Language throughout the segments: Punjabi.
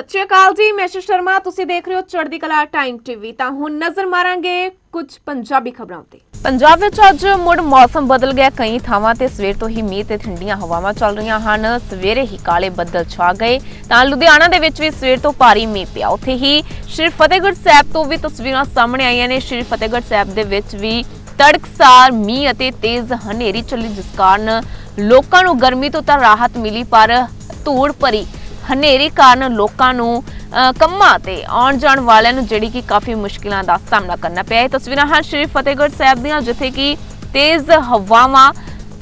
सत श्री अकाल जी, मैं शर्मा। तुसी देख रहे हो चढ़दी कला टाइम टीवी। ਤਾਂ ਹੁਣ ਨਜ਼ਰ ਮਾਰਾਂਗੇ ਕੁਝ ਪੰਜਾਬੀ ਖਬਰਾਂ ਉੱਤੇ। ਪੰਜਾਬ ਵਿੱਚ ਅੱਜ ਮੁੜ ਮੌਸਮ ਬਦਲ ਗਿਆ। ਕਈ ਥਾਵਾਂ ਤੇ ਸਵੇਰ ਤੋਂ ਹੀ ਮੀਂਹ ਤੇ ਠੰਡੀਆਂ ਹਵਾਵਾਂ ਚੱਲ ਰਹੀਆਂ ਹਨ। ਸਵੇਰੇ ਹੀ ਕਾਲੇ ਬੱਦਲ ਛਾ ਗਏ ਤਾਂ ਲੁਧਿਆਣਾ ਦੇ ਵਿੱਚ ਵੀ ਸਵੇਰ ਤੋਂ ਭਾਰੀ ਮੀਂਹ ਪਿਆ। ਉੱਥੇ ਹੀ ਸ਼੍ਰੀ ਫਤਿਹਗੜ੍ਹ ਸਾਹਿਬ ਤੋਂ ਵੀ ਤਸਵੀਰਾਂ ਸਾਹਮਣੇ ਆਈਆਂ ਨੇ। ਸ਼੍ਰੀ ਫਤਿਹਗੜ੍ਹ ਸਾਹਿਬ ਦੇ ਵਿੱਚ ਵੀ ਤੜਕਸਾਰ ਮੀਂਹ ਅਤੇ ਤੇਜ਼ ਹਨੇਰੀ ਚੱਲੀ, ਜਿਸ ਕਾਰਨ ਲੋਕਾਂ ਨੂੰ ਗਰਮੀ ਤੋਂ ਤਾਂ ਰਾਹਤ ਮਿਲੀ, ਪਰ ਧੂੜ ਭਰੀ ਹਨੇਰੀ ਕਾਰਨ ਲੋਕਾਂ ਨੂੰ ਕੰਮਾਂ ਤੇ ਆਉਣ ਜਾਣ ਵਾਲਿਆਂ ਨੂੰ ਜਿਹੜੀ ਕਿ ਕਾਫੀ ਮੁਸ਼ਕਿਲਾਂ ਦਾ ਸਾਹਮਣਾ ਕਰਨਾ ਪਿਆ। ਇਹ ਤਸਵੀਰਾਂ ਹਨ ਸ਼੍ਰੀ ਫਤਿਹਗੜ੍ਹ ਸਾਹਿਬ ਦੀਆਂ, ਜਿੱਥੇ ਕਿ ਤੇਜ਼ ਹਵਾਵਾਂ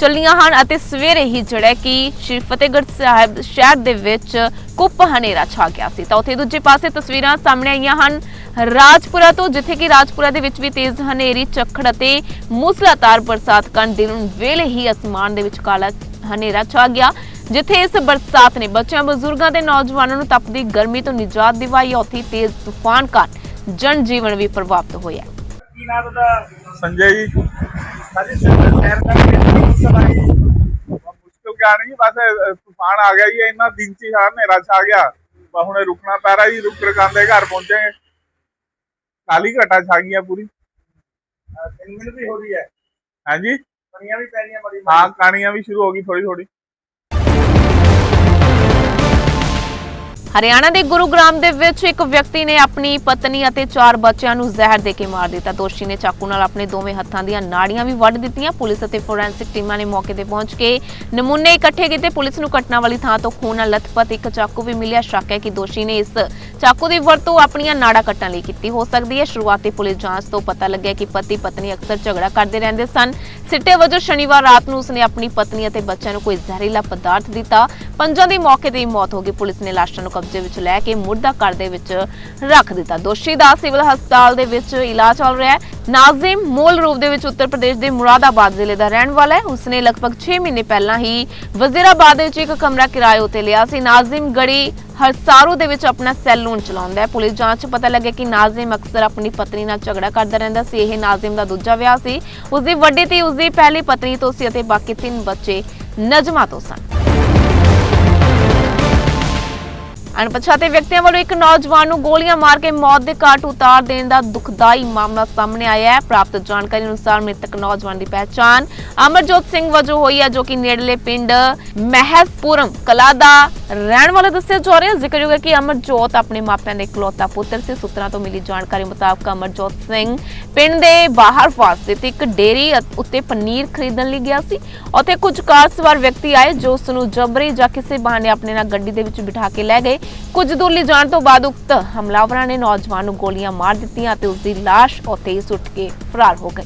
ਚੱਲੀਆਂ ਹਨ ਅਤੇ ਸਵੇਰੇ ਹੀ ਜਿਹੜਾ ਕਿ ਸ਼੍ਰੀ ਫਤਿਹਗੜ੍ਹ ਸਾਹਿਬ ਸ਼ਹਿਰ ਦੇ ਵਿੱਚ ਕੁੱਪ ਹਨੇਰਾ ਛਾ ਗਿਆ ਸੀ। ਤਾਂ ਉੱਥੇ ਦੂਜੇ ਪਾਸੇ ਤਸਵੀਰਾਂ ਸਾਹਮਣੇ ਆਈਆਂ ਹਨ ਰਾਜਪੁਰਾ ਤੋਂ, ਜਿੱਥੇ ਕਿ ਰਾਜਪੁਰਾ ਦੇ ਵਿੱਚ ਵੀ ਤੇਜ਼ ਹਨੇਰੀ, ਝੱਖੜ ਅਤੇ ਮੂਸਲਾਧਾਰ ਬਰਸਾਤ ਕਾਰਨ ਦਿਨ ਵੇਲੇ ਹੀ ਅਸਮਾਨ ਦੇ ਵਿੱਚ ਕਾਲਾ ਹਨੇਰਾ ਛਾ ਗਿਆ, ਜਿੱਥੇ ਇਸ ਬਰਸਾਤ ਨੇ ਬੱਚਿਆਂ, ਬਜ਼ੁਰਗਾਂ ਤੇ ਨੌਜਵਾਨਾਂ ਨੂੰ ਤਪਦੀ ਗਰਮੀ ਤੋਂ ਨਿਜਾਤ ਦਿਵਾਈ। ਉੱਥੇ ਤੇਜ਼ ਤੂਫਾਨ ਕਾਰਨ ਜਨ ਜੀਵਨ ਵੀ ਪ੍ਰਭਾਵਿਤ ਹੋਇਆ। ਕੀ ਨਾਮ ਦਾ संजय जी। ਸਾਡੀ ਸ਼ਹਿਰ ਦਾ ਸਭਾਈ मुश्किल क्या नहीं, बस तूफान आ गया ही है, इतना दिन से यार नेरा छा गया, हुणे रुकना पै रहा जी। रुक रकांदे घर पहुंचे, काली घटा छा गई पूरी। ਦਿਨ ਵੀ ਹੋ ਰਹੀ ਹੈ, हाँ जी, ਕਣੀਆਂ ਵੀ ਪੈ ਰਹੀਆਂ ਬੜੀ। हाँ कहानियां भी शुरू हो गई थोड़ी थोड़ी। ਹਰਿਆਣਾ ਦੇ ਗੁਰੂਗ੍ਰਾਮ ਦੇ ਵਿੱਚ ਇੱਕ ਵਿਅਕਤੀ ਨੇ ਆਪਣੀ ਪਤਨੀ ਅਤੇ 4 ਬੱਚਿਆਂ ਨੂੰ ਜ਼ਹਿਰ ਦੇ ਕੇ ਮਾਰ ਦਿੱਤਾ। ਦੋਸ਼ੀ ਨੇ ਚਾਕੂ ਨਾਲ ਆਪਣੇ ਦੋਵੇਂ ਹੱਥਾਂ ਦੀਆਂ ਨਾੜੀਆਂ ਵੀ ਵੱਢ ਦਿੱਤੀਆਂ। ਪੁਲਿਸ ਅਤੇ ਫੋਰੈਂਸਿਕ ਟੀਮਾਂ ਨੇ ਮੌਕੇ ਤੇ ਪਹੁੰਚ ਕੇ ਨਮੂਨੇ ਇਕੱਠੇ ਕੀਤੇ। ਪੁਲਿਸ ਨੂੰ ਘਟਨਾ ਵਾਲੀ ਥਾਂ ਤੋਂ ਖੂਨ ਨਾਲ ਲਥਪਥ ਇੱਕ ਚਾਕੂ ਵੀ ਮਿਲਿਆ। ਸ਼ੱਕ ਹੈ ਕਿ ਦੋਸ਼ੀ ਨੇ ਇਸ ਚਾਕੂ ਦੀ ਵਰਤੋਂ ਆਪਣੀਆਂ ਨਾੜਾਂ ਕੱਟਣ ਲਈ ਕੀਤੀ ਹੋ ਸਕਦੀ ਹੈ। ਸ਼ੁਰੂਆਤੀ ਪੁਲਿਸ ਜਾਂਚ ਤੋਂ ਪਤਾ ਲੱਗਿਆ ਕਿ ਪਤੀ ਪਤਨੀ ਅਕਸਰ ਝਗੜਾ ਕਰਦੇ ਰਹਿੰਦੇ ਸਨ। ਸਿੱਟੇ ਵਜੋਂ ਸ਼ਨੀਵਾਰ ਰਾਤ ਨੂੰ ਉਸਨੇ ਆਪਣੀ ਪਤਨੀ ਅਤੇ ਬੱਚਿਆਂ ਨੂੰ ਕੋਈ ਜ਼ਹਿਰੀਲਾ ਪਦਾਰਥ ਦਿੱਤਾ। ਪੰਜਾਂ ਦੀ ਮੌਕੇ ਤੇ ਹੀ ਮੌਤ ਹੋ ਗਈ। ਪੁਲਿਸ ਨੇ ਲਾਸ਼ਾਂ ਨੂੰ ਕਬਜ਼ੇ ਵਿੱਚ ਲੈ ਕੇ ਮੁਰਦਾ ਘਰ ਦੇ ਵਿੱਚ ਰੱਖ ਦਿੱਤਾ। ਦੋਸ਼ੀ ਦਾ ਸਿਵਲ ਹਸਪਤਾਲ ਦੇ ਵਿੱਚ ਇਲਾਜ ਚੱਲ ਰਿਹਾ ਹੈ। ਨਾਜ਼ਿਮ ਮੂਲ ਰੂਪ ਦੇ ਵਿੱਚ ਉੱਤਰ ਪ੍ਰਦੇਸ਼ ਦੇ ਮੁਰਾਦਾਬਾਦ ਜ਼ਿਲ੍ਹੇ ਦਾ ਰਹਿਣ ਵਾਲਾ ਹੈ। ਉਸਨੇ ਲਗਭਗ 6 ਮਹੀਨੇ ਪਹਿਲਾਂ ਹੀ ਵਜ਼ੀਰਾਬਾਦ ਵਿੱਚ ਇੱਕ ਕਮਰਾ ਕਿਰਾਏ ਉੱਤੇ ਲਿਆ ਸੀ। ਨਾਜ਼ਿਮ ਗੜੀ ਹਰਸਾਰੂ ਦੇ ਵਿੱਚ ਆਪਣਾ ਸੈਲੂਨ ਚਲਾਉਂਦਾ ਹੈ। ਪੁਲਿਸ ਜਾਂਚ 'ਚ ਪਤਾ ਲੱਗਿਆ ਕਿ ਨਾਜ਼ਿਮ ਅਕਸਰ ਆਪਣੀ ਪਤਨੀ ਨਾਲ ਝਗੜਾ ਕਰਦਾ ਰਹਿੰਦਾ ਸੀ। ਇਹ ਨਾਜ਼ਿਮ ਦਾ ਦੂਜਾ ਵਿਆਹ ਸੀ। ਉਸਦੀ ਵੱਡੀ ਧੀ ਉਸਦੀ ਪਹਿਲੀ ਪਤਨੀ ਤੋਂ ਸੀ ਅਤੇ ਬਾਕੀ 3 ਬੱਚੇ ਨਜਮਾ ਤੋਂ ਸਨ। ਅਣਪਛਾਤੇ ਵਿਅਕਤੀਆਂ ਵੱਲੋਂ ਇੱਕ ਨੌਜਵਾਨ ਨੂੰ ਗੋਲੀਆਂ ਮਾਰ ਕੇ ਮੌਤ ਦੇ ਘਾਟ ਉਤਾਰ ਦੇਣ ਦਾ ਦੁਖਦਾਈ ਮਾਮਲਾ ਸਾਹਮਣੇ ਆਇਆ ਹੈ। ਪ੍ਰਾਪਤ ਜਾਣਕਾਰੀ ਅਨੁਸਾਰ ਮ੍ਰਿਤਕ ਨੌਜਵਾਨ ਦੀ ਪਹਿਚਾਣ ਅਮਰਜੋਤ ਸਿੰਘ ਵਜੋਂ ਹੋਈ ਹੈ, ਜੋ ਕਿ ਨੇੜਲੇ ਪਿੰਡ ਮਹਿਸਪੁਰਮ ਕਲਾ ਦਾ ਰਹਿਣ ਵਾਲਾ ਦੱਸਿਆ ਜਾ ਰਿਹਾ ਹੈ। ਜ਼ਿਕਰਯੋਗ ਹੈ ਕਿ ਅਮਰਜੋਤ ਆਪਣੇ ਮਾਪਿਆਂ ਦੇ ਇਕਲੌਤਾ ਪੁੱਤਰ ਸੀ। ਸੂਤਰਾਂ ਤੋਂ ਮਿਲੀ ਜਾਣਕਾਰੀ ਮੁਤਾਬਕ ਅਮਰਜੋਤ ਸਿੰਘ ਪਿੰਡ ਦੇ ਬਾਹਰ ਸਥਿਤ ਇੱਕ ਡੇਅਰੀ ਉੱਤੇ ਪਨੀਰ ਖਰੀਦਣ ਲਈ ਗਿਆ ਸੀ। ਉੱਥੇ ਕੁਝ ਕਾਰ ਸਵਾਰ ਵਿਅਕਤੀ ਆਏ ਜੋ ਉਸ ਨੂੰ ਜਬਰੀ ਜਾਂ ਕਿਸੇ ਬਹਾਨੇ ਆਪਣੇ ਨਾਲ ਗੱਡੀ ਦੇ ਵਿੱਚ ਬਿਠਾ ਕੇ ਲੈ ਗਏ। ਕੁਝ ਦੂਰ ਲਈ ਜਾਣ ਤੋਂ ਬਾਅਦ ਉਕਤ ਹਮਲਾਵਰਾਂ ਨੇ ਨੌਜਵਾਨ ਨੂੰ ਗੋਲੀਆਂ ਮਾਰ ਦਿੱਤੀਆਂ ਅਤੇ ਉਸ ਦੀ ਲਾਸ਼ ਉੱਥੇ ਹੀ ਸੁੱਟ ਕੇ ਫਰਾਰ ਹੋ ਗਏ।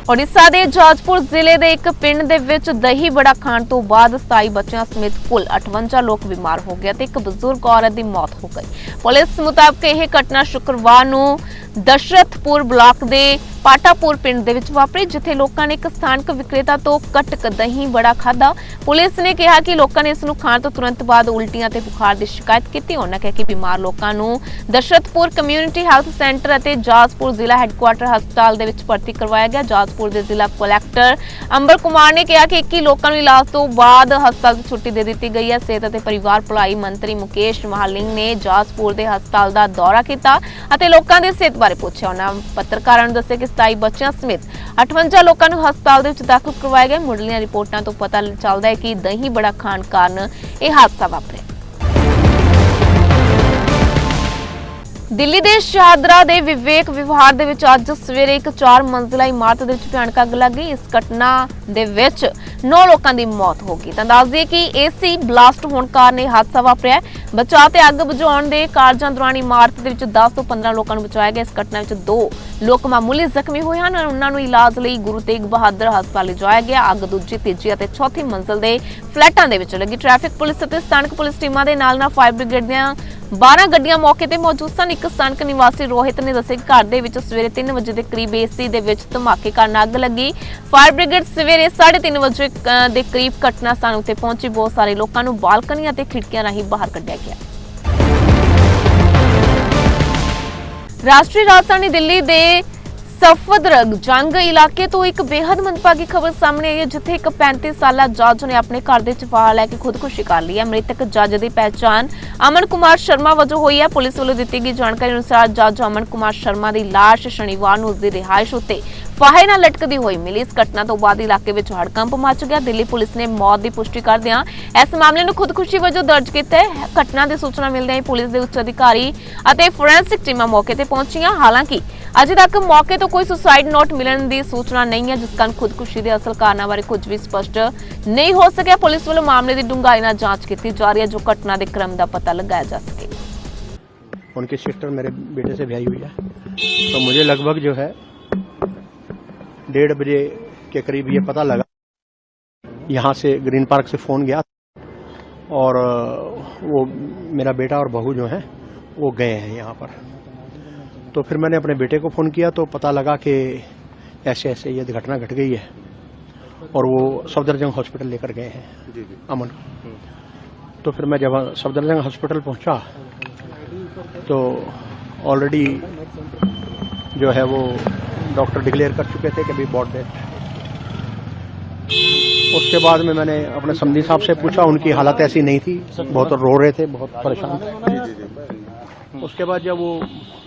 ਉੜੀਸਾ ਦੇ ਜਾਜਪੁਰ ਜ਼ਿਲ੍ਹੇ ਦੇ ਇੱਕ ਪਿੰਡ ਦੇ ਵਿੱਚ ਦਹੀਂ ਬੜਾ ਖਾਣ ਤੋਂ ਬਾਅਦ 27 ਬੱਚਿਆਂ ਸਮੇਤ ਕੁੱਲ 58 ਲੋਕ ਬਿਮਾਰ ਹੋ ਗਏ ਤੇ ਇੱਕ ਬਜ਼ੁਰਗ ਔਰਤ ਦੀ ਮੌਤ ਹੋ ਗਈ। ਪੁਲਿਸ ਮੁਤਾਬਕ ਇਹ ਘਟਨਾ ਸ਼ੁੱਕਰਵਾਰ ਨੂੰ ਦਸ਼ਰਥਪੁਰ ਬਲਾਕ ਦੇ ਪਾਟਾਪੁਰ ਪਿੰਡ ਦੇ ਵਿੱਚ ਵਾਪਰੀ, ਜਿੱਥੇ ਲੋਕਾਂ ਨੇ ਇੱਕ ਸਥਾਨਕ ਵਿਕਰੇਤਾ ਤੋਂ ਕਟਕ ਦਹੀਂ ਬੜਾ ਖਾਧਾ। ਪੁਲਿਸ ਨੇ ਕਿਹਾ ਕਿ ਲੋਕਾਂ ਨੇ ਇਸ ਨੂੰ ਖਾਣ ਤੋਂ ਤੁਰੰਤ ਬਾਅਦ ਉਲਟੀਆਂ ਤੇ ਬੁਖਾਰ ਦੀ ਸ਼ਿਕਾਇਤ ਕੀਤੀ। ਉਹਨਾਂ ਕਿਹਾ ਕਿ ਬਿਮਾਰ ਲੋਕਾਂ ਨੂੰ ਦਸ਼ਰਥਪੁਰ ਕਮਿਊਨਿਟੀ ਹੈਲਥ ਸੈਂਟਰ ਅਤੇ ਜਾਜਪੁਰ ਜ਼ਿਲ੍ਹਾ ਹੈੱਡਕੁਆਰਟਰ ਹਸਪਤਾਲ ਦੇ ਵਿੱਚ ਭਰਤੀ ਕਰਵਾਇਆ ਗਿਆ। ਜਾਜਪੁਰ ਦੇ ਜ਼ਿਲ੍ਹਾ ਕਲੈਕਟਰ ਅੰਬਰ ਕੁਮਾਰ ਨੇ ਕਿਹਾ ਕਿ 21 ਲੋਕਾਂ ਨੂੰ ਇਲਾਜ ਤੋਂ ਬਾਅਦ ਹਸਪਤਾਲ ਤੋਂ ਛੁੱਟੀ ਦੇ ਦਿੱਤੀ ਗਈ ਹੈ। ਸਿਹਤ ਅਤੇ ਪਰਿਵਾਰ ਭਲਾਈ ਮੰਤਰੀ ਮੁਕੇਸ਼ ਮਹਾਲਿੰਗ ਨੇ ਜਾਜਪੁਰ ਦੇ ਹਸਪਤਾਲ ਦਾ ਦੌਰਾ ਕੀਤਾ ਅਤੇ ਲੋਕਾਂ ਦੀ ਸਿਹਤ ਬਾਰੇ ਪੁੱਛਿਆ। ਉਹਨਾਂ ਪੱਤਰਕਾਰਾਂ ਨੂੰ ਦੱਸਿਆ ਕਿ 27 ਬੱਚਿਆਂ ਸਮੇਤ 58 ਲੋਕਾਂ ਨੂੰ ਹਸਪਤਾਲ ਦੇ ਵਿੱਚ ਦਾਖਲ ਕਰਵਾਇਆ ਗਿਆ। ਮੁੱਢਲੀਆਂ ਰਿਪੋਰਟਾਂ ਤੋਂ ਪਤਾ ਚੱਲਦਾ ਹੈ ਕਿ ਦਹੀਂ ਬੜਾ ਖਾਣ ਕਾਰਨ ਇਹ ਹਾਦਸਾ ਵਾਪਰਿਆ। ਦਿੱਲੀ ਦੇ ਸ਼ਾਹਦਰਾ ਦੇ ਵਿਵੇਕ ਵਿਹਾਰ ਦੇ ਵਿੱਚ ਅੱਜ ਸਵੇਰੇ ਇੱਕ 4 ਮੰਜ਼ਿਲਾ ਇਮਾਰਤ ਦੇ ਵਿੱਚ ਭਿਆਨਕ ਅੱਗ ਲੱਗ ਗਈ। ਇਸ ਘਟਨਾ ਦੇ ਵਿੱਚ 9 ਲੋਕਾਂ ਦੀ ਮੌਤ ਹੋ ਗਈ। ਤਾਂ ਦੱਸ ਦਈਏ ਕਿ ਏਸੀ ਬਲਾਸਟ ਹੋਣ ਕਾਰਨ ਇਹ ਹਾਦਸਾ ਵਾਪਰਿਆ। ਬਚਾਅ ਤੇ ਅੱਗ ਬੁਝਾਉਣ ਦੇ ਕਾਰਜਾਂ ਦੌਰਾਨ ਇਮਾਰਤ ਦੇ ਵਿੱਚ 10 ਤੋਂ 15 ਲੋਕਾਂ ਨੂੰ ਬਚਾਇਆ ਗਿਆ। ਇਸ ਘਟਨਾ ਵਿੱਚ 2 ਲੋਕ ਮਾਮੂਲੀ ਜ਼ਖਮੀ ਹੋਏ ਹਨ। ਉਹਨਾਂ ਨੂੰ ਇਲਾਜ ਲਈ ਗੁਰੂ ਤੇਗ ਬਹਾਦਰ ਹਸਪਤਾਲ ਲਿਜਾਇਆ ਗਿਆ। ਅੱਗ ਦੂਜੀ, ਤੀਜੀ ਅਤੇ ਚੌਥੀ ਮੰਜ਼ਿਲ ਦੇ ਫਲੈਟਾਂ ਦੇ ਵਿੱਚ ਲੱਗੀ। ਟ੍ਰੈਫਿਕ ਪੁਲਿਸ ਅਤੇ ਸਥਾਨਕ ਪੁਲਿਸ ਟੀਮਾਂ ਦੇ ਨਾਲ ਫਾਇਰ ਬ੍ਰਿਗੇਡ ਦੀਆਂ 12 ਗੱਡੀਆਂ ਮੌਕੇ ਤੇ ਮੌਜੂਦ ਸਨ। ਇੱਕ ਸਥਾਨਕ ਨਿਵਾਸੀ ਰੋਹਿਤ ਨੇ ਦੱਸਿਆ ਕਿ ਘਰ ਦੇ ਵਿੱਚ ਸਵੇਰੇ 3 ਵਜੇ ਦੇ ਕਰੀਬ ਏਸੀ ਦੇ ਵਿੱਚ ਧਮਾਕੇ ਕਾਰਨ ਅੱਗ ਲੱਗੀ। ਫਾਇਰ ਬ੍ਰਿਗੇਡ ਸਵੇਰੇ 3:30 ਵਜੇ ਦੇ ਕਰੀਬ ਘਟਨਾ ਸਥਾਨ ਉੱਤੇ ਪਹੁੰਚੀ। ਬਹੁਤ ਸਾਰੇ ਲੋਕਾਂ ਨੂੰ ਬਾਲਕਨੀਆਂ ਤੇ ਖਿੜਕੀਆਂ ਰਾਹੀਂ ਬਾਹਰ ਕੱਢਿਆ ਗਿਆ। ਰਾਸ਼ਟਰੀ ਰਾਜਧਾਨੀ ਦਿੱਲੀ ਦੇ ਸਫਦਰਜੰਗ ਜੰਗ ਇਲਾਕੇ ਤੋਂ ਇੱਕ ਬੇहद ਮੰਦਭਾਗੀ ਖਬਰ ਸਾਹਮਣੇ ਆਈ ਹੈ, ਜਿੱਥੇ ਇੱਕ 35 ਸਾਲਾ ਜੱਜ ਨੇ ਆਪਣੇ ਘਰ ਦੇ ਚਪਾਲ ਲੈ ਕੇ ਖੁਦਕੁਸ਼ੀ ਕਰ ਲਈ ਹੈ। ਮ੍ਰਿਤਕ ਜੱਜ ਦੀ ਪਹਿਚਾਣ ਅਮਨ ਕੁਮਾਰ ਸ਼ਰਮਾ ਵਜੋਂ ਹੋਈ ਹੈ। ਪੁਲਿਸ ਵੱਲੋਂ ਦਿੱਤੀ ਗਈ ਜਾਣਕਾਰੀ ਅਨੁਸਾਰ ਜੱਜ ਅਮਨ ਕੁਮਾਰ ਸ਼ਰਮਾ ਦੀ ਲਾਸ਼ ਸ਼ਨੀਵਾਰ ਨੂੰ ਉਸਦੀ ਰਿਹਾਇਸ਼ ਉੱਤੇ ਫਾਹੇ ਨਾਲ ਲਟਕਦੀ ਹੋਈ ਮਿਲੀ। ਇਸ ਘਟਨਾ ਤੋਂ ਬਾਅਦ ਇਲਾਕੇ ਵਿੱਚ ਹੜਕੰਪ ਮਚ ਗਿਆ। ਦਿੱਲੀ ਪੁਲਿਸ ਨੇ ਮੌਤ ਦੀ ਪੁਸ਼ਟੀ ਕਰਦਿਆਂ ਇਸ ਮਾਮਲੇ ਨੂੰ ਖੁਦਕੁਸ਼ੀ ਵਜੋਂ ਦਰਜ ਕੀਤਾ ਹੈ। ਘਟਨਾ ਦੀ ਸੂਚਨਾ ਮਿਲਦਿਆਂ ਹੀ ਪੁਲਿਸ ਦੇ ਉੱਚ ਅਧਿਕਾਰੀ ਅਤੇ ਫੋਰੈਂਸਿਕ ਟੀਮਾਂ ਮੌਕੇ ਤੇ ਪਹੁੰਚੀਆਂ। ਹਾਲਾਂਕਿ ਅਜੇ ਤੱਕ ਮੌਕੇ ਤੋਂ ਕੋਈ ਸੁਸਾਈਡ ਨੋਟ ਮਿਲਣ ਦੀ ਸੂਚਨਾ ਨਹੀਂ ਹੈ, ਜਿਸ ਕਾਰਨ ਖੁਦਕੁਸ਼ੀ ਦੇ ਅਸਲ ਕਾਰਨਾਂ ਬਾਰੇ ਕੁਝ ਵੀ ਸਪਸ਼ਟ ਨਹੀਂ ਹੋ ਸਕਿਆ। ਪੁਲਿਸ ਵੱਲੋਂ ਮਾਮਲੇ ਦੀ ਡੂੰਘਾਈ ਨਾਲ ਜਾਂਚ ਕੀਤੀ ਜਾ ਰਹੀ ਹੈ, ਜੋ ਘਟਨਾ ਦੇ ਕ੍ਰਮ ਦਾ पता लगाया जा सके। उनकी सिस्टर मेरे बेटे से ब्याही हुई है, तो मुझे लगभग जो है 1:30 बजे के करीब ये पता लगा। यहाँ से ग्रीन पार्क से फ़ोन गया और वो मेरा बेटा और बहू जो है वो गए हैं यहाँ पर। तो फिर मैंने अपने बेटे को फ़ोन किया तो पता लगा कि ऐसे ऐसे ये घटना घट गई है और वो सफदरजंग हॉस्पिटल लेकर गए हैं अमन। तो फिर मैं जब सफदरजंग हॉस्पिटल पहुंचा तो ऑलरेडी जो है वो डॉक्टर डिक्लेयर कर चुके थे कि अभी बॉट डेथ। उसके बाद में मैंने अपने समधी साहब से पूछा, उनकी हालत ऐसी नहीं थी, बहुत रो रहे थे, बहुत परेशान थे। उसके बाद जब वो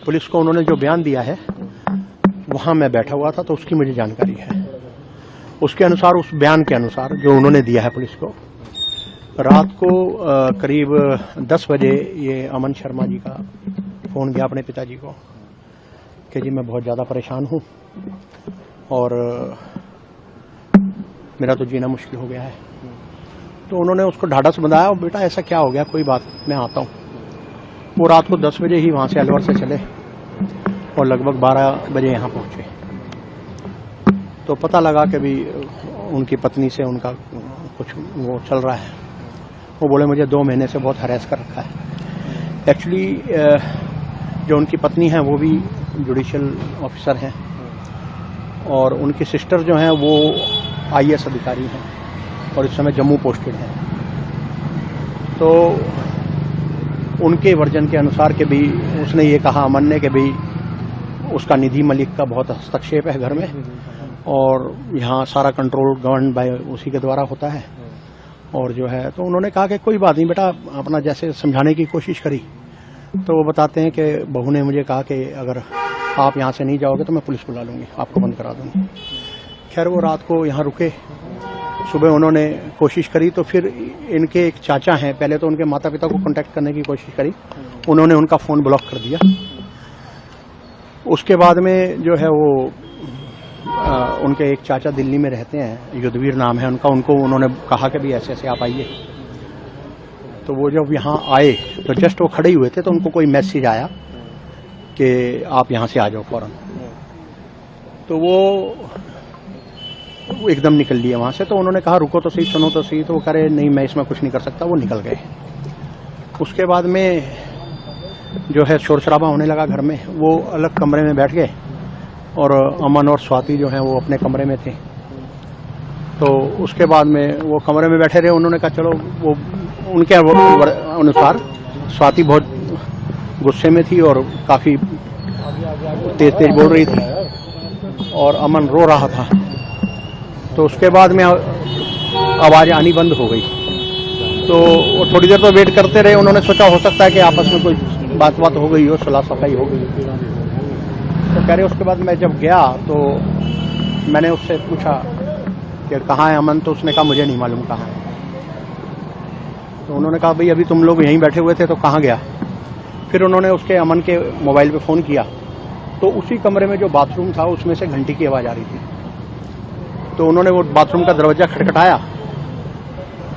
पुलिस को उन्होंने जो बयान दिया है वहां मैं बैठा हुआ था, तो उसकी मुझे जानकारी है। उसके अनुसार, उस बयान के अनुसार जो उन्होंने दिया है पुलिस को, रात को करीब 10 बजे ये अमन शर्मा जी का फ़ोन गया अपने पिताजी को कि जी मैं बहुत ज़्यादा परेशान हूँ और मेरा तो जीना मुश्किल हो गया है। तो उन्होंने उसको ढाढ़स बंधाया, और बेटा ऐसा क्या हो गया, कोई बात मैं आता हूँ। वो रात को 10 बजे ही वहाँ से अलवर से चले और लगभग 12 बजे यहाँ पहुँचे। तो पता लगा कि भी उनकी पत्नी से उनका कुछ वो चल रहा है। वो बोले मुझे 2 महीने से बहुत हरास कर रखा है। एक्चुअली जो उनकी पत्नी है वो भी जुडिशियल ऑफिसर हैं और उनकी सिस्टर जो हैं वो IAS अधिकारी हैं और इस समय जम्मू पोस्टेड हैं। तो उनके वर्जन के अनुसार के भी उसने ये कहा, अमन ने, कि भाई उसका निधि मलिक का बहुत हस्तक्षेप है घर में और यहाँ सारा कंट्रोल गवर्न बाय उसी के द्वारा होता है। और जो है तो उन्होंने कहा कि कोई बात नहीं बेटा, अपना जैसे समझाने की कोशिश करी। तो वो बताते हैं कि बहू ने मुझे कहा कि अगर आप यहाँ से नहीं जाओगे तो मैं पुलिस बुला लूँगी, आपको बंद करा दूँगी। खैर वो रात को यहाँ रुके, सुबह उन्होंने कोशिश करी। तो फिर इनके एक चाचा हैं, पहले तो उनके माता पिता को कांटेक्ट करने की कोशिश करी, उन्होंने उनका फ़ोन ब्लॉक कर दिया। उसके बाद में जो है वो उनके एक चाचा दिल्ली में रहते हैं, युद्धवीर नाम है उनका, उनको उन्होंने कहा कि भी ऐसे ऐसे आप आइए। तो वो जब यहाँ आए तो जस्ट वो खड़े ही हुए थे तो उनको कोई मैसेज आया कि आप यहाँ से आ जाओ फौरन। तो वो एकदम निकल लिए वहाँ से। तो उन्होंने कहा रुको तो सही, सुनो तो सही। तो वो कह रहे नहीं मैं इसमें कुछ नहीं कर सकता, वो निकल गए। उसके बाद में जो है शोर शराबा होने लगा घर में। वो अलग कमरे में बैठ गए और अमन और स्वाति जो हैं वो अपने कमरे में थे। तो उसके बाद में वो कमरे में बैठे रहे। उन्होंने कहा चलो, वो उनके अनुसार स्वाति बहुत गुस्से में थी और काफ़ी तेज तेज बोल रही थी और अमन रो रहा था। तो उसके बाद में आवाज़ आनी बंद हो गई। तो वो थोड़ी देर तो वेट करते रहे। उन्होंने सोचा हो सकता है कि आपस में कोई बात हो गई हो, सुलह सफाई हो गई। तो कह रहे उसके बाद मैं जब गया तो मैंने उससे पूछा कि कहाँ है अमन। तो उसने कहा मुझे नहीं मालूम कहाँ है। तो उन्होंने कहा भाई अभी तुम लोग यहीं बैठे हुए थे तो कहाँ गया। फिर उन्होंने उसके अमन के मोबाइल पे फ़ोन किया तो उसी कमरे में जो बाथरूम था उसमें से घंटी की आवाज़ आ रही थी। तो उन्होंने वो बाथरूम का दरवाज़ा खटखटाया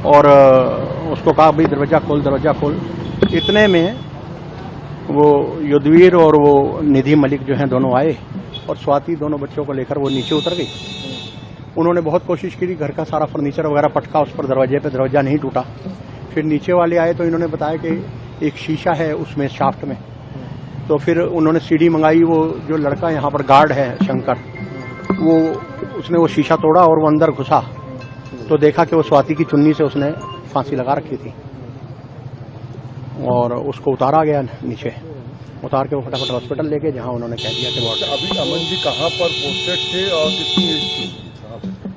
और उसको कहा भाई दरवाज़ा खोल, दरवाज़ा खोल। इतने में वो युद्धवीर और वो निधि मलिक जो हैं दोनों आए और स्वाति दोनों बच्चों को लेकर वो नीचे उतर गई। उन्होंने बहुत कोशिश की, घर का सारा फर्नीचर वगैरह पटका उस पर दरवाजे पे, दरवाज़ा नहीं टूटा। फिर नीचे वाले आए तो इन्होंने बताया कि एक शीशा है उसमें शाफ्ट में। तो फिर उन्होंने सीढ़ी मंगाई। वो जो लड़का यहाँ पर गार्ड है शंकर, वो उसने वो शीशा तोड़ा और वो अंदर घुसा तो देखा कि वो स्वाति की चुन्नी से उसने फांसी लगा रखी थी और उसको उतारा गया नीचे। उतार के वो फटाफट हॉस्पिटल लेके, जहाँ उन्होंने कह दिया कि वो अभी अमन जी कहाँ पर पोस्टेड थे और कितनी एज थी?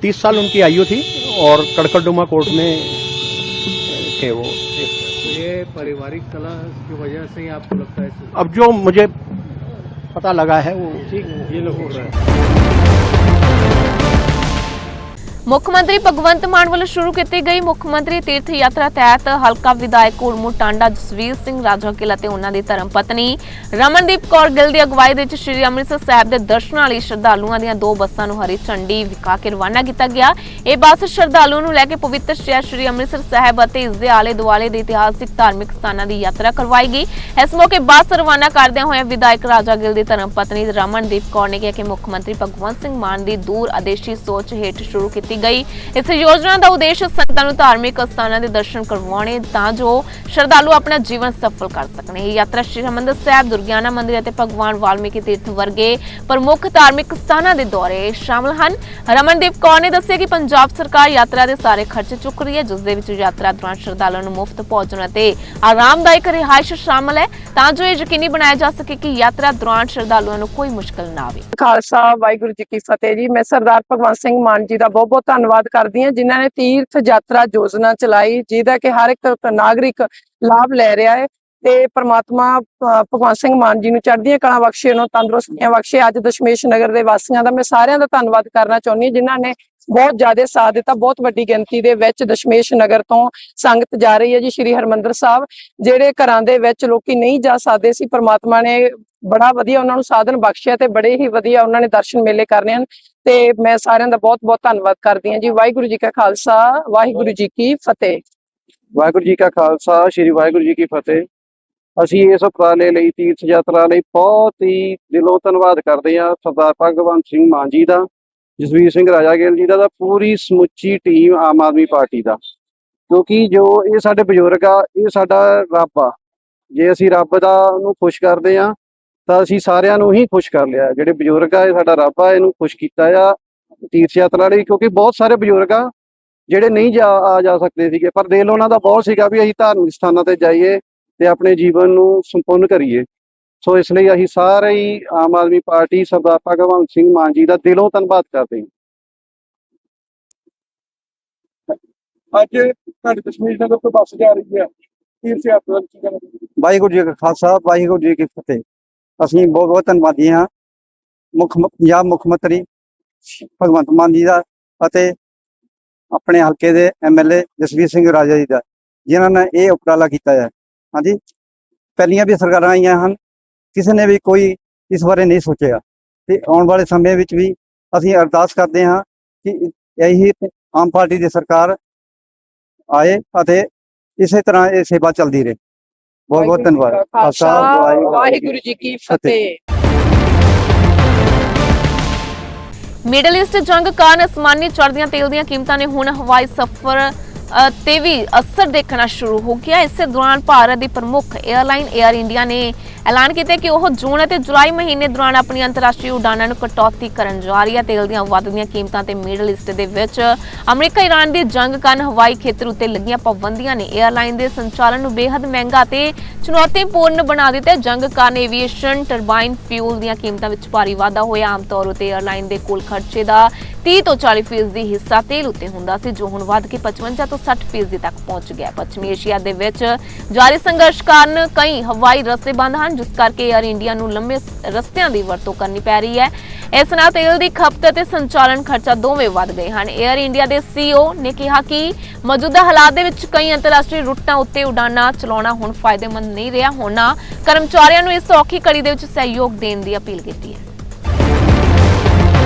30 साल उनकी आयु थी और कड़कड़डुमा कोर्ट में थे वो। ये पारिवारिक कलह की वजह से ही आपको लगता है? अब जो मुझे पता लगा है वो ये लोग हो रहा है। ਮੁੱਖ ਮੰਤਰੀ ਭਗਵੰਤ ਮਾਨ ਵੱਲੋਂ ਸ਼ੁਰੂ ਕੀਤੀ ਗਈ ਮੁੱਖ ਮੰਤਰੀ ਤੀਰਥ ਯਾਤਰਾ ਤਹਿਤ ਹਲਕਾ ਵਿਧਾਇਕ ਉੜਮੂ ਟਾਂਡਾ ਜਸਵੀਰ ਸਿੰਘ ਰਾਜਾਕਿਲ ਅਤੇ ਉਹਨਾਂ ਦੀ ਧਰਮ ਪਤਨੀ ਰਮਨਦੀਪ ਕੌਰ ਗਿੱਲ ਦੀ ਅਗਵਾਈ ਦੇ ਵਿੱਚ ਸ੍ਰੀ ਅੰਮ੍ਰਿਤਸਰ ਸਾਹਿਬ ਦੇ ਦਰਸ਼ਨਾਂ ਲਈ ਸ਼ਰਧਾਲੂਆਂ ਦੀਆਂ 2 ਬੱਸਾਂ ਨੂੰ ਹਰੀ ਝੰਡੀ ਵਿਖਾ ਕੇ ਰਵਾਨਾ ਕੀਤਾ ਗਿਆ। ਇਹ ਬੱਸ ਸ਼ਰਧਾਲੂਆਂ ਨੂੰ ਲੈ ਕੇ ਪਵਿੱਤਰ ਸ਼ਹਿਰ ਸ੍ਰੀ ਅੰਮ੍ਰਿਤਸਰ ਸਾਹਿਬ ਅਤੇ ਇਸ ਦੇ ਆਲੇ ਦੁਆਲੇ ਦੇ ਇਤਿਹਾਸਿਕ ਧਾਰਮਿਕ ਸਥਾਨਾਂ ਦੀ ਯਾਤਰਾ ਕਰਵਾਏਗੀ। ਇਸ ਮੌਕੇ ਬੱਸ ਰਵਾਨਾ ਕਰਦਿਆਂ ਹੋਏ ਵਿਧਾਇਕ ਰਾਜਾ ਗਿੱਲ ਦੀ ਧਰਮ ਪਤਨੀ ਰਮਨਦੀਪ ਕੌਰ ਨੇ ਕਿਹਾ ਕਿ ਮੁੱਖ ਮੰਤਰੀ ਭਗਵੰਤ ਸਿੰਘ ਮਾਨ ਦੀ ਦੂਰ ਆਦੇਸ਼ੀ ਸੋਚ ਹੇਠ ਸ਼ੁਰੂ ਕੀਤੀ ਗਈ ਇਸ ਯੋਜਨਾ ਦਾ ਉਦੇਸ਼ ਸੰਗਤਾਂ ਨੂੰ ਧਾਰਮਿਕ ਸਥਾਨਾਂ ਦੇ ਦਰਸ਼ਨ ਕਰਵਾਉਣੇ ਤਾਂ ਜੋ ਸ਼ਰਧਾਲੂ ਆਪਣਾ ਜੀਵਨ ਸਫਲ ਕਰ ਸਕਣ। ਇਹ ਯਾਤਰਾ ਸ਼੍ਰੀ ਹਰਿਮੰਦਰ ਸਾਹਿਬ, ਦੁਰਗਿਆਨਾ ਮੰਦਿਰ ਅਤੇ ਭਗਵਾਨ ਵਾਲਮੀਕੀ ਤੀਰਥ ਵਰਗੇ ਪ੍ਰਮੁੱਖ ਧਾਰਮਿਕ ਸਥਾਨਾਂ ਦੇ ਦੌਰੇ ਸ਼ਾਮਲ ਹਨ। ਰਮਨਦੀਪ ਕੌਰ ਨੇ ਦੱਸਿਆ ਕਿ ਪੰਜਾਬ ਸਰਕਾਰ ਯਾਤਰਾ ਦੇ ਸਾਰੇ ਖਰਚ ਚੁੱਕ ਰਹੀ ਹੈ, ਜਿਸ ਦੇ ਵਿੱਚ ਯਾਤਰਾ ਦੌਰਾਨ ਸ਼ਰਧਾਲੂਆਂ ਨੂੰ ਮੁਫਤ ਭੋਜਨ ਅਤੇ ਆਰਾਮਦਾਇਕ ਰਿਹਾਇਸ਼ ਸ਼ਾਮਲ ਹੈ ਤਾਂ ਜੋ ਇਹ ਯਕੀਨੀ ਬਣਾਇਆ ਜਾ ਸਕੇ ਕਿ ਯਾਤਰਾ ਦੌਰਾਨ ਸ਼ਰਧਾਲੂਆਂ ਨੂੰ ਕੋਈ ਮੁਸ਼ਕਲ ਨਾ ਆਵੇ। ਖਾਲਸਾ ਵਾਹਿਗੁਰੂ ਜੀ ਕੀ ਫਤਿਹ ਜੀ। ਮੈਂ ਸਰਦਾਰ ਭਗਵੰਤ ਸਿੰਘ ਮਾਨ ਜੀ ਦਾ ਬਹੁਤ ਬਹੁਤ ਧੰਨਵਾਦ ਕਰਦੀ ਹਾਂ ਜਿਨ੍ਹਾਂ ਨੇ ਤੀਰਥ ਯਾਤਰਾ ਯੋਜਨਾ ਚਲਾਈ ਜਿਹਦਾ ਕਿ ਹਰ ਇੱਕ ਨਾਗਰਿਕ ਲਾਭ ਲੈ ਰਿਹਾ ਹੈ ਤੇ ਪ੍ਰਮਾਤਮਾ ਭਗਵੰਤ ਸਿੰਘ ਮਾਨ ਜੀ ਨੂੰ ਚੜ੍ਹਦੀਆਂ ਕਲਾਂ ਬਖਸ਼ੇ, ਉਹਨੂੰ ਤੰਦਰੁਸਤੀਆਂ ਬਖਸ਼ੇ। ਅੱਜ ਦਸ਼ਮੇਸ਼ ਨਗਰ ਦੇ ਵਾਸੀਆਂ ਦਾ ਮੈਂ ਸਾਰਿਆਂ ਦਾ ਧੰਨਵਾਦ ਕਰਨਾ ਚਾਹੁੰਦੀ ਹਾਂ ਜਿਨ੍ਹਾਂ ਨੇ ਬਹੁਤ ਜ਼ਿਆਦਾ ਸਾਥ ਦਿੱਤਾ। ਬਹੁਤ ਵੱਡੀ ਗਿਣਤੀ ਦੇ ਵਿੱਚ ਦਸ਼ਮੇਸ਼ ਨਗਰ ਤੋਂ ਸੰਗਤ ਜਾ ਰਹੀ ਹੈ ਜੀ ਸ਼੍ਰੀ ਹਰਿਮੰਦਰ ਸਾਹਿਬ। ਜਿਹੜੇ ਘਰਾਂ ਦੇ ਵਿੱਚ ਲੋਕੀ ਨਹੀਂ ਜਾ ਸਕਦੇ ਸੀ, ਪ੍ਰਮਾਤਮਾ ਨੇ ਬੜਾ ਵਧੀਆ ਉਹਨਾਂ ਨੂੰ ਸਾਧਨ ਬਖਸ਼ਿਆ ਤੇ ਬੜੇ ਹੀ ਵਧੀਆ ਉਹਨਾਂ ਨੇ ਦਰਸ਼ਨ ਮੇਲੇ ਕਰਨੇ ਹਨ ਤੇ ਮੈਂ ਸਾਰਿਆਂ ਦਾ ਬਹੁਤ ਬਹੁਤ ਧੰਨਵਾਦ ਕਰਦੀ ਹਾਂ ਜੀ। ਵਾਹਿਗੁਰੂ ਜੀ ਕਾ ਖਾਲਸਾ, ਵਾਹਿਗੁਰੂ ਜੀ ਕੀ ਫਤਿਹ। ਵਾਹਿਗੁਰੂ ਜੀ ਕਾ ਖਾਲਸਾ, ਸ਼੍ਰੀ ਵਾਹਿਗੁਰੂ ਜੀ ਕੀ ਫਤਿਹ। ਅਸੀਂ ਇਸ ਉਪਰਾਲੇ ਲਈ, ਤੀਰਥ ਯਾਤਰਾ ਲਈ ਬਹੁਤ ਹੀ ਦਿਲੋਂ ਧੰਨਵਾਦ ਕਰਦੇ ਹਾਂ ਸਰਦਾਰ ਭਗਵੰਤ ਸਿੰਘ ਮਾਨ ਜੀ ਦਾ, ਜਸਵੀਰ ਸਿੰਘ ਰਾਜਾਗਿਲ ਜੀ ਦਾ, ਪੂਰੀ ਸਮੁੱਚੀ ਟੀਮ ਆਮ ਆਦਮੀ ਪਾਰਟੀ ਦਾ। ਕਿਉਂਕਿ ਜੋ ਇਹ ਸਾਡੇ ਬਜ਼ੁਰਗ ਆ, ਇਹ ਸਾਡਾ ਰੱਬ ਆ। ਜੇ ਅਸੀਂ ਰੱਬ ਦਾ ਨੂੰ ਖੁਸ਼ ਕਰਦੇ ਆ ਤਾਂ ਅਸੀਂ ਸਾਰਿਆਂ ਨੂੰ ਹੀ ਖੁਸ਼ ਕਰ ਲਿਆ। ਜਿਹੜੇ ਬਜ਼ੁਰਗ ਆ, ਇਹ ਸਾਡਾ ਰੱਬ ਆ, ਇਹਨੂੰ ਖੁਸ਼ ਕੀਤਾ ਆ ਤੀਰਥ ਯਾਤਰਾ ਲਈ। ਕਿਉਂਕਿ ਬਹੁਤ ਸਾਰੇ ਬਜ਼ੁਰਗ ਆ ਜਿਹੜੇ ਨਹੀਂ ਜਾ ਸਕਦੇ ਸੀਗੇ, ਪਰ ਦਿਲ ਉਹਨਾਂ ਦਾ ਬਹੁਤ ਸੀਗਾ ਵੀ ਅਸੀਂ ਧਾਰਮਿਕ ਸਥਾਨਾਂ ਤੇ ਜਾਈਏ ਤੇ ਆਪਣੇ ਜੀਵਨ ਨੂੰ ਸੰਪੂਰਨ ਕਰੀਏ। ਸੋ ਇਸ ਲਈ ਅਸੀਂ ਸਾਰੇ ਹੀ ਆਮ ਆਦਮੀ ਪਾਰਟੀ ਸਰਦਾਰ ਭਗਵੰਤ ਸਿੰਘ ਮਾਨ ਜੀ ਦਾ ਦਿਲੋਂ ਧੰਨਵਾਦ ਕਰਦੇ ਹਾਂ। ਅੱਜ ਤੁਹਾਡੀ ਦਸ਼ਮੇਸ਼ ਨਗਰ ਤੋਂ ਬੱਸ ਜਾ ਰਹੀ ਹੈ ਤੀਰਥ ਯਾਤਰਾ ਕੀ ਕਹਿਣਾ? ਵਾਹਿਗੁਰੂ ਜੀ ਕਾ ਖਾਲਸਾ, ਵਾਹਿਗੁਰੂ ਜੀ ਕੀ ਫਤਿਹ। ਅਸੀਂ ਬਹੁਤ ਬਹੁਤ ਧੰਨਵਾਦੀ ਹਾਂ ਪੰਜਾਬ ਮੁੱਖ ਮੰਤਰੀ ਭਗਵੰਤ ਮਾਨ ਜੀ ਦਾ ਅਤੇ ਆਪਣੇ ਹਲਕੇ ਦੇ MLA ਜਸਵੀਰ ਸਿੰਘ ਰਾਜਾ ਜੀ ਦਾ, ਜਿਨ੍ਹਾਂ ਨੇ ਇਹ ਉਪਰਾਲਾ ਕੀਤਾ ਹੈ। ਹਾਂਜੀ, ਪਹਿਲੀਆਂ ਵੀ ਸਰਕਾਰਾਂ ਆਈਆਂ ਹਨ, ਕਿਸੇ ਨੇ ਵੀ ਕੋਈ ਇਸ ਬਾਰੇ ਨਹੀਂ ਸੋਚਿਆ ਤੇ ਆਉਣ ਵਾਲੇ ਸਮੇਂ ਵਿੱਚ ਵੀ ਅਸੀਂ ਅਰਦਾਸ ਕਰਦੇ ਹਾਂ ਕਿ ਇਹੀ ਆਮ ਪਾਰਟੀ ਦੀ ਸਰਕਾਰ ਆਏ ਅਤੇ ਇਸੇ ਤਰ੍ਹਾਂ ਇਹ ਸੇਵਾ ਚੱਲਦੀ ਰਹੇ। ਬਹੁਤ ਬਹੁਤ ਧੰਨਵਾਦ। ਖਾਲਸਾ, ਵਾਹਿਗੁਰੂ ਜੀ ਕੀ ਫਤਿਹ। ਮਿਡਲ ਈਸਟ ਜੰਗ ਕਾਰਨ ਅਸਮਾਨੀ ਚੜ੍ਹਦੀਆਂ ਤੇਲ ਦੀਆਂ ਕੀਮਤਾਂ ਨੇ ਹੁਣ ਹਵਾਈ ਸਫ਼ਰ ਤੇ ਵੀ ਅਸਰ ਦੇਖਣਾ ਸ਼ੁਰੂ ਹੋ ਗਿਆ। ਇਸੇ ਦੌਰਾਨ ਭਾਰਤ ਦੀ ਪ੍ਰਮੁੱਖ 에ਅਰਲਾਈਨ 에ਅਰ ਇੰਡੀਆ ਨੇ ਐਲਾਨ ਕੀਤਾ ਕਿ ਉਹ ਜੂਨ ਅਤੇ ਜੁਲਾਈ ਮਹੀਨੇ ਦੌਰਾਨ ਆਪਣੀ ਅੰਤਰਰਾਸ਼ਟਰੀ ਉਡਾਣਾਂ ਨੂੰ ਕਟੌਤੀ ਕਰਨ ਜਾ ਰਹੀ ਹੈ। ਤੇਲ ਦੀਆਂ ਵੱਧਦੀਆਂ ਕੀਮਤਾਂ ਤੇ ਮਿਡਲ ਈਸਟ ਦੇ ਵਿੱਚ ਅਮਰੀਕਾ ਈਰਾਨ ਦੀ ਜੰਗ ਕਾਰਨ ਹਵਾਈ ਖੇਤਰ ਉੱਤੇ ਲੱਗੀਆਂ ਪਾਬੰਦੀਆਂ ਨੇ 에ਅਰਲਾਈਨ ਦੇ ਸੰਚਾਲਨ ਨੂੰ ਬੇहद ਮਹਿੰਗਾ ਤੇ ਚੁਣੌਤੀਪੂਰਨ ਬਣਾ ਦਿੱਤਾ। ਜੰਗ ਕਾਰਨ ਏਵੀਏਸ਼ਨ ਟਰਬਾਈਨ ਫਿਊਲ ਦੀਆਂ ਕੀਮਤਾਂ ਵਿੱਚ ਭਾਰੀ ਵਾਧਾ ਹੋਇਆ। ਆਮ ਤੌਰ ਉੱਤੇ 에ਅਰਲਾਈਨ ਦੇ ਕੁੱਲ ਖਰਚੇ ਦਾ 30 ਤੋਂ 40% ਦੀ ਹਿੱਸਾ ਤੇਲ ਉੱਤੇ ਹੁੰਦਾ ਸੀ, ਜੋ ਹੁਣ ਵੱਧ ਕੇ 55 ਤੋਂ 60% ਤੱਕ ਪਹੁੰਚ ਗਿਆ। ਪੱਛਮੀ ਏਸ਼ੀਆ ਦੇ ਵਿੱਚ ਜਾਰੀ ਸੰਘਰਸ਼ ਕਾਰਨ ਕਈ ਹਵਾਈ ਰਸਤੇ ਬੰਦ ਹਨ, ਜਿਸ ਕਰਕੇ 에ਅਰ ਇੰਡੀਆ ਨੂੰ ਲੰਬੇ ਰਸਤਿਆਂ ਦੀ ਵਰਤੋਂ ਕਰਨੀ ਪੈ ਰਹੀ ਹੈ। ਇਸ ਨਾਲ ਤੇਲ ਦੀ ਖਪਤ ਅਤੇ ਸੰਚਾਲਨ ਖਰਚਾ ਦੋਵੇਂ ਵੱਧ ਗਏ ਹਨ। 에ਅਰ ਇੰਡੀਆ ਦੇ CEO ਨੇ ਕਿਹਾ ਕਿ ਮੌਜੂਦਾ ਹਾਲਾਤ ਦੇ ਵਿੱਚ ਕਈ ਅੰਤਰਰਾਸ਼ਟਰੀ ਰੂਟਾਂ ਉੱਤੇ ਉਡਾਨਾਂ ਚਲਾਉਣਾ ਹੁਣ ਫਾਇਦੇਮੰਦ ਨਹੀਂ ਰਿਹਾ। ਉਹਨਾਂ ਕਰਮਚਾਰੀਆਂ ਨੂੰ ਇਸ ਔਖੀ ਘੜੀ ਦੇ ਵਿੱਚ ਸਹਿਯੋਗ ਦੇਣ ਦੀ ਅਪੀਲ ਕੀਤੀ ਹੈ।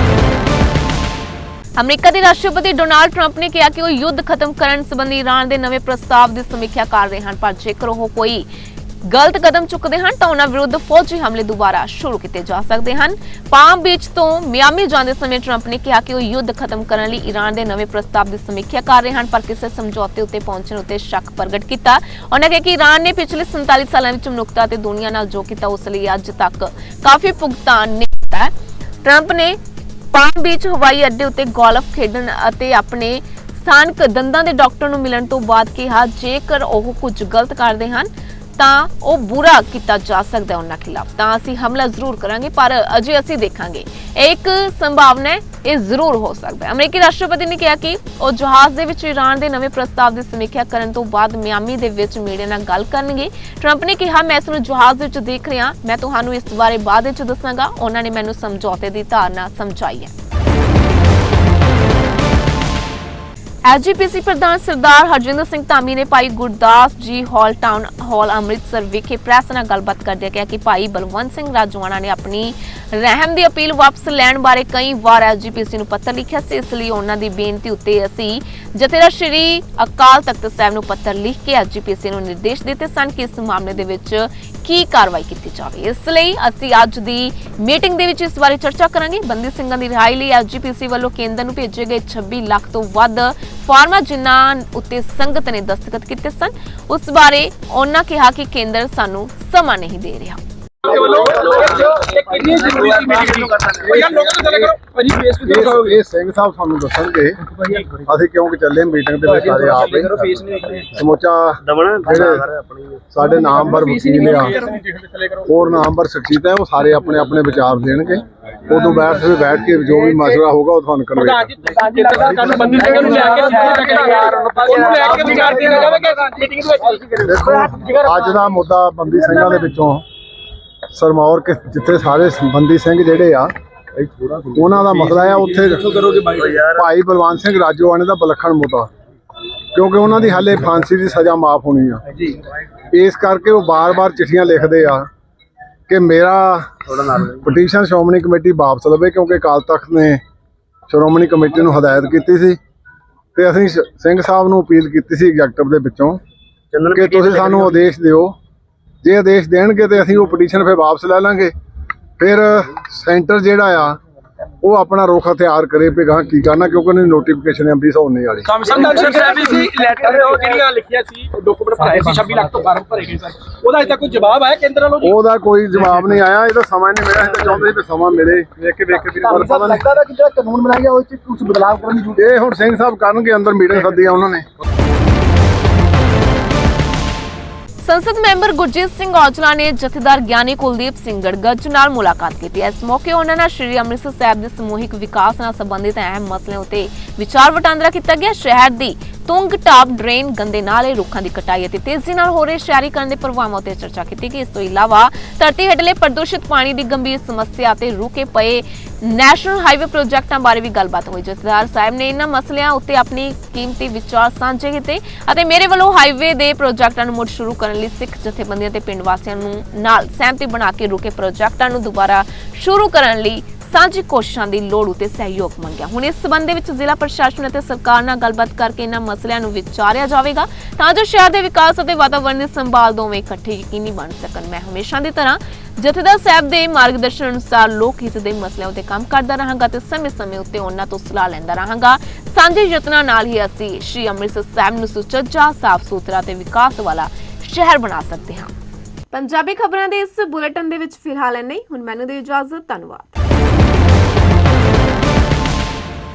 ਅਮਰੀਕਾ ਦੇ ਰਾਸ਼ਟਰਪਤੀ ਡੋਨਾਲਡ ਟਰੰਪ ਨੇ ਕਿਹਾ ਕਿ ਉਹ ਯੁੱਧ ਖਤਮ ਕਰਨ ਸੰਬੰਧੀ ਈਰਾਨ ਦੇ ਨਵੇਂ ਪ੍ਰਸਤਾਵ ਦੀ ਸਮੀਖਿਆ ਕਰ ਰਹੇ ਹਨ, ਪਰ ਜੇਕਰ ਉਹ ਕੋਈ ਗਲਤ ਕਦਮ ਚੁੱਕਦੇ ਹਨ ਤਾਂ ਉਹਨਾਂ ਵਿਰੁੱਧ ਫੌਜੀ ਹਮਲੇ ਦੁਬਾਰਾ ਸ਼ੁਰੂ ਕੀਤੇ ਜਾ ਸਕਦੇ ਹਨ। ਪਾਮ ਬੀਚ ਤੋਂ ਮਿਆਮੀ ਜਾਂਦੇ ਸਮੇਂ ਟਰੰਪ ਨੇ ਕਿਹਾ ਕਿ ਉਹ ਯੁੱਧ ਖਤਮ ਕਰਨ ਲਈ ਈਰਾਨ ਦੇ ਨਵੇਂ ਪ੍ਰਸਤਾਵ ਦੀ ਸਮੀਖਿਆ ਕਰ ਰਹੇ ਹਨ, ਪਰ ਕਿਸੇ ਸਮਝੌਤੇ ਉੱਤੇ ਪਹੁੰਚਣ ਉੱਤੇ ਸ਼ੱਕ ਪ੍ਰਗਟ ਕੀਤਾ। ਉਹਨਾਂ ਕਿਹਾ ਕਿ ਈਰਾਨ ਨੇ ਪਿਛਲੇ 47 ਸਾਲਾਂ ਵਿੱਚ ਮਨੁੱਖਤਾ ਤੇ ਦੁਨੀਆ ਨਾਲ ਜੋ ਕੀਤਾ ਉਸ ਲਈ ਅੱਜ ਤੱਕ ਕਾਫੀ ਭੁਗਤਾਨ ਨਹੀਂ ਕੀਤਾ। ਟਰੰਪ ਨੇ ਪਾਮ ਬੀਚ ਹਵਾਈ ਅੱਡੇ ਉੱਤੇ ਗੋਲਫ ਖੇਡਣ ਅਤੇ ਆਪਣੇ ਸਥਾਨਕ ਦੰਦਾਂ ਦੇ ਡਾਕਟਰ ਨੂੰ ਮਿਲਣ ਤੋਂ ਬਾਅਦ ਕਿਹਾ ਜੇਕਰ ਉਹ ਕੁਝ ਗਲਤ ਕਰਦੇ ਹਨ ਤਾਂ ਉਹ ਬੁਰਾ ਕੀਤਾ ਜਾ ਸਕਦਾ ਉਹਨਾਂ ਖਿਲਾਫ, ਤਾਂ ਅਸੀਂ ਹਮਲਾ ਜ਼ਰੂਰ ਕਰਾਂਗੇ, ਪਰ ਅਜੇ ਅਸੀਂ ਦੇਖਾਂਗੇ। ਇੱਕ ਸੰਭਾਵਨਾ ਹੈ, ਇਹ ਜ਼ਰੂਰ ਹੋ ਸਕਦਾ ਹੈ। ਅਮਰੀਕੀ ਰਾਸ਼ਟਰਪਤੀ ਨੇ ਕਿਹਾ ਕਿ ਉਹ ਜਹਾਜ਼ ਦੇ ਵਿੱਚ ਈਰਾਨ ਦੇ ਨਵੇਂ ਪ੍ਰਸਤਾਵ ਦੀ ਸਮੀਖਿਆ ਕਰਨ ਤੋਂ ਬਾਅਦ ਮਿਆਮੀ ਦੇ ਵਿੱਚ ਮੀਡੀਆ ਨਾਲ ਗੱਲ ਕਰਨਗੇ। ਟਰੰਪ ਨੇ ਕਿਹਾ, ਮੈਂ ਇਸ ਨੂੰ ਜਹਾਜ਼ ਵਿੱਚ ਦੇਖ ਰਿਹਾ, ਮੈਂ ਤੁਹਾਨੂੰ ਇਸ ਬਾਰੇ ਬਾਅਦ ਵਿੱਚ ਦੱਸਾਂਗਾ। ਉਹਨਾਂ ਨੇ ਮੈਨੂੰ ਸਮਝੌਤੇ ਦੀ ਧਾਰਨਾ ਸਮਝਾਈ ਹੈ। ਐਸਜੀਪੀਸੀ ਪ੍ਰਧਾਨ ਸਰਦਾਰ ਹਰਜਿੰਦਰ ਸਿੰਘ ਧਾਮੀ ਨੇ ਭਾਈ ਗੁਰਦਾਸ ਜੀ ਹਾਲ ਟਾਊਨ ਹਾਲ ਅੰਮ੍ਰਿਤਸਰ ਵਿਖੇ ਪ੍ਰੈਸ ਨਾਲ ਗੱਲਬਾਤ ਕਰਦਿਆਂ ਕਿਹਾ ਕਿ ਭਾਈ ਬਲਵੰਤ ਸਿੰਘ ਰਾਜੋਆਣਾ ਨੇ ਆਪਣੀ ਰਹਿਮ ਦੀ ਅਪੀਲ ਵਾਪਸ ਲੈਣ ਬਾਰੇ ਕਈ ਵਾਰ ਐਸਜੀਪੀਸੀ ਨੂੰ ਪੱਤਰ ਲਿਖਿਆ ਸੀ। ਇਸ ਲਈ ਉਹਨਾਂ ਦੀ ਬੇਨਤੀ ਉੱਤੇ ਅਸੀਂ ਜਥੇਦਾਰ ਸ਼੍ਰੀ ਅਕਾਲ ਤਖਤ ਸਾਹਿਬ ਨੂੰ ਪੱਤਰ ਲਿਖ ਕੇ ਐਸਜੀਪੀਸੀ ਨੂੰ ਨਿਰਦੇਸ਼ ਦਿੱਤੇ ਸਨ ਕਿ ਇਸ ਮਾਮਲੇ ਦੇ ਵਿੱਚ ਕੀ ਕਾਰਵਾਈ ਕੀਤੀ ਜਾਵੇ। ਇਸ ਲਈ ਅਸੀਂ ਅੱਜ ਦੀ ਮੀਟਿੰਗ ਦੇ ਵਿੱਚ ਇਸ ਬਾਰੇ ਚਰਚਾ ਕਰਾਂਗੇ। ਬੰਦੀ ਸਿੰਘਾਂ ਦੀ ਰਿਹਾਈ ਲਈ ਐਸਜੀਪੀਸੀ ਵੱਲੋਂ ਕੇਂਦਰ ਨੂੰ ਭੇਜੇ ਗਏ 26 ਲੱਖ ਤੋਂ ਵੱਧ ਫਾਰਮਾਂ ਜਿਨ੍ਹਾਂ ਉੱਤੇ ਸੰਗਤ ਨੇ ਦਸਤਖਤ ਕੀਤੇ ਸਨ, ਉਸ ਬਾਰੇ ਉਹਨਾਂ ਕਿਹਾ ਕਿ ਕੇਂਦਰ ਸਾਨੂੰ ਸਮਾਂ ਨਹੀਂ ਦੇ ਰਿਹਾ। ਇਹ ਸਿੰਘ ਸਾਹਿਬ ਸਾਨੂੰ ਦੱਸਣਗੇ ਅਸੀਂ ਕਿਉਂ ਚੱਲੇ ਮੀਟਿੰਗ ਦੇ ਵਿੱਚ ਸਾਰੇ ਆਪ ਸਮੁੱਚਾ ਜਿਹੜੇ ਸਾਡੇ ਨਾਮਵਰ ਵਕੀਲ ਆ ਹੋਰ ਨਾਮਵਰ ਸ਼ਖਸੀਅਤ ਹੈ ਉਹ ਸਾਰੇ ਆਪਣੇ ਆਪਣੇ ਵਿਚਾਰ ਦੇਣਗੇ। ਉਦੋਂ ਬੈਠ ਕੇ ਜੋ ਵੀ ਮਸਲਾ ਹੋਗਾ ਉਹ ਤੁਹਾਨੂੰ ਕਨਵੇ ਦੇਖੋ ਅੱਜ ਦਾ ਮੁੱਦਾ ਬੰਦੀ ਸਿੰਘਾਂ ਦੇ ਵਿੱਚੋਂ ਸਰਮੌਰ ਜਿੱਥੇ ਸਾਰੇ ਬੰਦੀ ਸਿੰਘ ਜਿਹੜੇ ਆ ਉਹਨਾਂ ਦਾ ਮਸਲਾ ਆ ਉੱਥੇ ਭਾਈ ਬਲਵੰਤ ਸਿੰਘ ਰਾਜੋਆਣੇ ਦਾ ਵਿਲੱਖਣ ਮੁੱਦਾ ਕਿਉਂਕਿ ਉਹਨਾਂ ਦੀ ਹਾਲੇ ਫਾਂਸੀ ਦੀ ਸਜ਼ਾ ਮਾਫ ਹੋਣੀ ਆ। ਇਸ ਕਰਕੇ ਉਹ ਬਾਰ-ਬਾਰ ਚਿੱਠੀਆਂ ਲਿਖਦੇ ਆ ਕਿ ਮੇਰਾ ਪਟੀਸ਼ਨ ਸ਼੍ਰੋਮਣੀ ਕਮੇਟੀ ਵਾਪਸ ਲਵੇ ਕਿਉਂਕਿ ਅਕਾਲ ਤਖਤ ਨੇ ਸ਼੍ਰੋਮਣੀ ਕਮੇਟੀ ਨੂੰ ਹਦਾਇਤ ਕੀਤੀ ਸੀ ਤੇ ਅਸੀਂ ਸਿੰਘ ਸਾਹਿਬ ਨੂੰ ਅਪੀਲ ਕੀਤੀ ਸੀ ਐਗਜ਼ੈਕਟਿਵ ਦੇ ਵਿੱਚੋਂ ਕਿ ਤੁਸੀਂ ਸਾਨੂੰ ਆਦੇਸ਼ ਦਿਓ। ਜੇ ਆਦੇਸ਼ ਦੇਣਗੇ ਤੇ ਅਸੀਂ ਉਹ ਪਟੀਸ਼ਨ ਫਿਰ ਵਾਪਸ ਲੈ ਲਾਂਗੇ। ਫਿਰ ਸੈਂਟਰ ਜਿਹੜਾ ਆ ਉਹ ਆਪਣਾ ਰੁਖ ਹਥਿਆਰ ਕਰੇ ਵੀ ਗਾਂ ਕੀ ਕਰਨਾ ਕਿਉਂਕਿ ਉਹਨਾਂ ਦੀ ਨੋਟੀਫਿਕੇਸ਼ਨ ਐਮਪੀ ਸਾਹਿਬ ਹੋਣੇ ਵਾਲੀ। ਉਹਦਾ ਕੋਈ ਜਵਾਬ ਨਹੀਂ ਆਇਆ। ਇਹਦਾ ਸਮਾਂ ਨਹੀਂ ਮਿਲਿਆ। ਇਹ ਚਾਹੁੰਦੇ ਸੀ ਵੀ ਸਮਾਂ ਮਿਲੇ ਵੇਖ ਕੇ ਲੱਗਦਾ ਕਿ ਜਿਹੜਾ ਕਾਨੂੰਨ ਬਣਾਇਆ ਉਹ ਚ ਕੁਝ ਬਦਲਾਅ ਕਰਨ ਦੀ ਇਹ ਹੁਣ ਸਿੰਘ ਸਾਹਿਬ ਕਰਨਗੇ। ਅੰਦਰ ਮੀਟਿੰਗ ਸੱਦੀ ਆ ਉਹਨਾਂ ਨੇ। ਸੰਸਦ ਮੈਂਬਰ ਗੁਰਜੀਤ ਸਿੰਘ ਔਜਲਾ ਨੇ ਜਥੇਦਾਰ ਗਿਆਨੀ ਕੁਲਦੀਪ ਸਿੰਘ ਗੜਗੱਜ ਨਾਲ ਮੁਲਾਕਾਤ ਕੀਤੀ। ਇਸ ਮੌਕੇ ਉਹਨਾਂ ਨਾਲ ਸ਼੍ਰੀ ਅੰਮ੍ਰਿਤਸਰ ਸਾਹਿਬ ਦੇ ਸਮੂਹਿਕ ਵਿਕਾਸ ਨਾਲ ਸੰਬੰਧਿਤ ਅਹਿਮ ਮਸਲਿਆਂ ਉੱਤੇ ਵਿਚਾਰ ਵਟਾਂਦਰਾ ਕੀਤਾ ਗਿਆ। ਸ਼ਹਿਰ ਦੀ ਤੁੰਗ ਟਾਪ ਡਰੇਨ, ਗੰਦੇ ਨਾਲੇ, ਰੁੱਖਾਂ ਦੀ ਕਟਾਈ ਅਤੇ ਤੇਜ਼ੀ ਨਾਲ ਹੋ ਰਹੇ ਸ਼ਹਿਰੀਕਰਨ ਦੇ ਪ੍ਰਭਾਵਾਂ ਉੱਤੇ ਚਰਚਾ ਕੀਤੀ ਗਈ। ਇਸ ਤੋਂ ਇਲਾਵਾ ਧਰਤੀ ਹੇਠਲੇ ਪ੍ਰਦੂਸ਼ਿਤ ਪਾਣੀ ਦੀ ਗੰਭੀਰ ਸਮੱਸਿਆ ਅਤੇ ਰੁਕੇ ਪਏ ਨੈਸ਼ਨਲ ਹਾਈਵੇ ਪ੍ਰੋਜੈਕਟਾਂ ਬਾਰੇ ਵੀ ਗੱਲਬਾਤ ਹੋਈ। ਜਥੇਦਾਰ ਸਾਹਿਬ ਨੇ ਇਹਨਾਂ ਮਸਲਿਆਂ ਉੱਤੇ ਆਪਣੀ ਕੀਮਤੀ ਵਿਚਾਰ ਸਾਂਝੇ ਕੀਤੇ ਅਤੇ ਮੇਰੇ ਵੱਲੋਂ ਹਾਈਵੇ ਦੇ ਪ੍ਰੋਜੈਕਟਾਂ ਨੂੰ ਮੁੜ ਸ਼ੁਰੂ ਕਰਨ ਲਈ ਸਿੱਖ ਜਥੇਬੰਦੀਆਂ ਤੇ ਪਿੰਡ ਵਾਸੀਆਂ ਨੂੰ ਨਾਲ ਸਹਿਮਤੀ ਬਣਾ ਕੇ ਰੁਕੇ ਪ੍ਰੋਜੈਕਟਾਂ ਨੂੰ ਦੁਬਾਰਾ ਸ਼ੁਰੂ ਕਰਨ ਲਈ ਸਾਂਝੀ ਕੋਸ਼ਿਸ਼ਾਂ ਦੀ ਲੋੜ ਉਤੇ ਸਹਿਯੋਗ ਮੰਗਿਆ। ਹੁਣ ਇਸ ਸਬੰਧ ਦੇ ਵਿੱਚ ਜ਼ਿਲ੍ਹਾ ਪ੍ਰਸ਼ਾਸਨ ਅਤੇ ਸਰਕਾਰ ਨਾਲ ਗੱਲਬਾਤ ਕਰਕੇ ਇਹਨਾਂ ਮਸਲਿਆਂ ਨੂੰ ਵਿਚਾਰਿਆ ਜਾਵੇਗਾ ਤਾਂ ਜੋ ਸ਼ਹਿਰ ਦੇ ਵਿਕਾਸ ਅਤੇ ਵਾਤਾਵਰਣ ਦੀ ਸੰਭਾਲ ਦੋਵੇਂ ਇਕੱਠੇ ਯਕੀਨੀ ਬਣ ਸਕਣ। ਮੈਂ ਹਮੇਸ਼ਾ ਦੀ ਤਰ੍ਹਾਂ ਜਥੇਦਾਰ ਸਾਹਿਬ ਦੇ ਮਾਰਗਦਰਸ਼ਨ ਅਨੁਸਾਰ ਲੋਕ ਹਿੱਤ ਦੇ ਮਸਲਿਆਂ ਉੱਤੇ ਕੰਮ ਕਰਦਾ ਰਹਾਂਗਾ ਤੇ ਸਮੇਂ-ਸਮੇਂ ਉੱਤੇ ਉਹਨਾਂ ਤੋਂ ਸਲਾਹ ਲੈਂਦਾ ਰਹਾਂਗਾ। ਸਾਂਝੇ ਯਤਨਾਂ ਨਾਲ ਹੀ ਅਸੀਂ ਸ਼੍ਰੀ ਅੰਮ੍ਰਿਤਸਰ ਸਾਹਿਬ ਨੂੰ ਸੁਚੱਜਾ, ਸਾਫ਼ ਸੁਥਰਾ ਤੇ ਵਿਕਾਸ ਵਾਲਾ ਸ਼ਹਿਰ ਬਣਾ ਸਕਦੇ ਹਾਂ। ਪੰਜਾਬੀ ਖਬਰਾਂ ਦੇ ਇਸ ਬੁਲੇਟਿਨ ਦੇ ਵਿੱਚ ਫਿਲਹਾਲ ਇੰਨਾ ਹੀ। ਹੁਣ ਮੈਨੂੰ ਦਿਓ ਇਜਾਜ਼ਤ। ਧੰਨਵਾਦ।